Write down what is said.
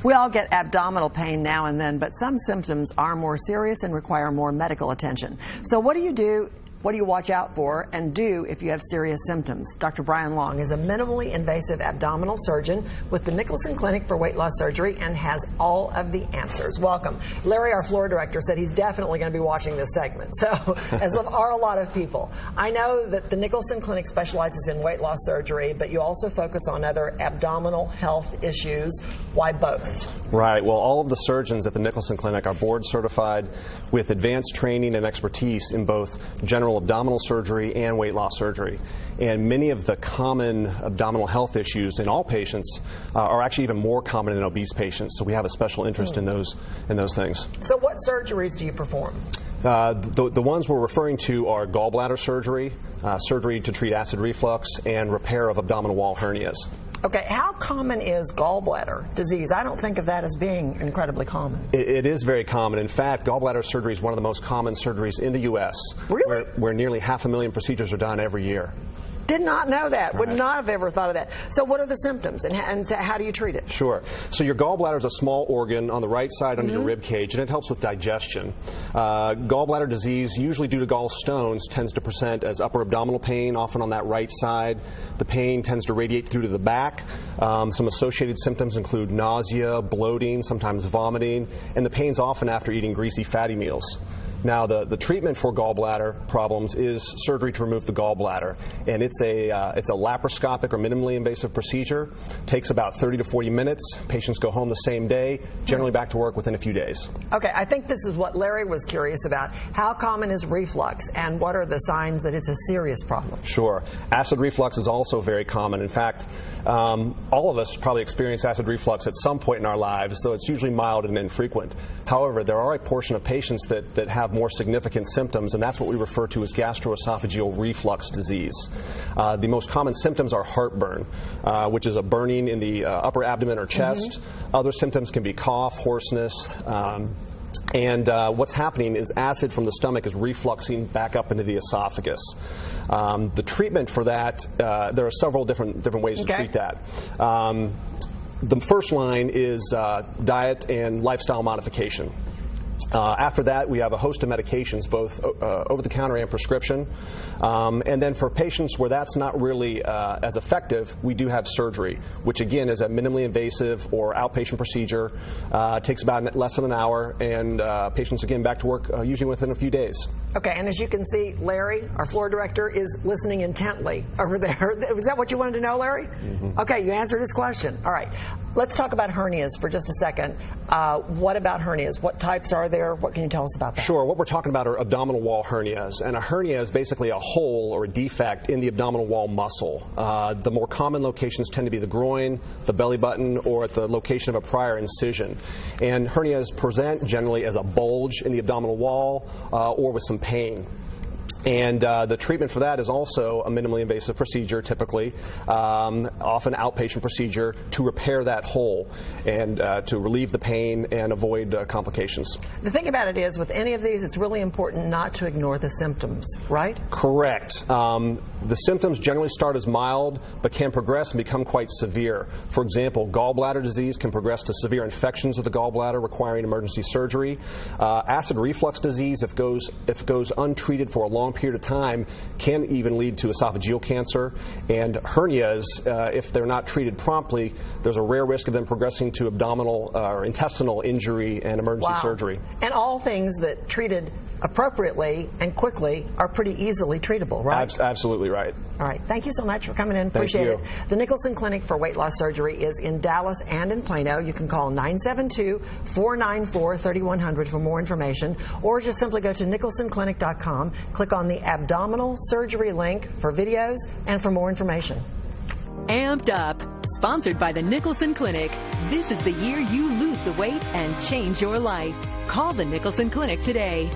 We all get abdominal pain now and then, but some symptoms are more serious and require more medical attention. So what do you do? What do you watch out for and do if you have serious symptoms? Dr. Brian Long is a minimally invasive abdominal surgeon with the Nicholson Clinic for Weight Loss Surgery and has all of the answers. Welcome. Larry, our floor director, said he's definitely going to be watching this segment, so as are a lot of people. I know that the Nicholson Clinic specializes in weight loss surgery, but you also focus on other abdominal health issues. Why both? Right. Well, all of the surgeons at the Nicholson Clinic are board certified with advanced training and expertise in both general abdominal surgery and weight loss surgery. And many of the common abdominal health issues in all patients are actually even more common in obese patients. So we have a special interest in those things. So what surgeries do you perform? The ones we're referring to are gallbladder surgery, surgery to treat acid reflux, and repair of abdominal wall hernias. Okay, how common is gallbladder disease? I don't think of that as being incredibly common. It is very common. In fact, gallbladder surgery is one of the most common surgeries in the U.S. Really? Where nearly 500,000 procedures are done every year. Did not know that. Right. Would not have ever thought of that. So what are the symptoms and how do you treat it? Sure. So your gallbladder is a small organ on the right side under your rib cage, and it helps with digestion. Gallbladder disease, usually due to gallstones, tends to present as upper abdominal pain, often on that right side. The pain tends to radiate through to the back. Some associated symptoms include nausea, bloating, sometimes vomiting, and the pain's often after eating greasy, fatty meals. Now, the treatment for gallbladder problems is surgery to remove the gallbladder, and it's a laparoscopic or minimally invasive procedure. Takes about 30 to 40 minutes. Patients go home the same day, generally back to work within a few days. Okay, I think this is what Larry was curious about. How common is reflux, and what are the signs that it's a serious problem? Sure. Acid reflux is also very common. In fact, all of us probably experience acid reflux at some point in our lives, though it's usually mild and infrequent. However, there are a portion of patients that have more significant symptoms, and that's what we refer to as gastroesophageal reflux disease. The most common symptoms are heartburn, which is a burning in the upper abdomen or chest. Other symptoms can be cough, hoarseness, and what's happening is acid from the stomach is refluxing back up into the esophagus. The treatment for that, there are several different ways to treat that. The first line is diet and lifestyle modification. After that, we have a host of medications, both over-the-counter and prescription. And then for patients where that's not really as effective, we do have surgery, which again is a minimally invasive or outpatient procedure. Takes about less than an hour, and patients again back to work usually within a few days. Okay, and as you can see, Larry, our floor director, is listening intently over there. Was that what you wanted to know, Larry? Okay, you answered his question. All right, let's talk about hernias for just a second. What about hernias? What types are there? What can you tell us about that? Sure. What we're talking about are abdominal wall hernias, and a hernia is basically a hole or a defect in the abdominal wall muscle. The more common locations tend to be the groin, the belly button, or at the location of a prior incision. And hernias present generally as a bulge in the abdominal wall or with some pain. And the treatment for that is also a minimally invasive procedure, typically, often outpatient procedure to repair that hole and to relieve the pain and avoid complications. The thing about it is, with any of these, it's really important not to ignore the symptoms, right? Correct. The symptoms generally start as mild, but can progress and become quite severe. For example, gallbladder disease can progress to severe infections of the gallbladder requiring emergency surgery. Acid reflux disease, if it goes untreated for a long period of time, can even lead to esophageal cancer. And hernias, if they're not treated promptly, there's a rare risk of them progressing to abdominal or intestinal injury and emergency surgery. And all things that treated appropriately and quickly are pretty easily treatable, right? Absolutely right. All right. Thank you so much for coming in. Appreciate it. The Nicholson Clinic for Weight Loss Surgery is in Dallas and in Plano. You can call 972-494-3100 for more information, or just simply go to nicholsonclinic.com, click on the abdominal surgery link for videos and for more information. Amped Up, sponsored by the Nicholson Clinic. This is the year you lose the weight and change your life. Call the Nicholson Clinic today.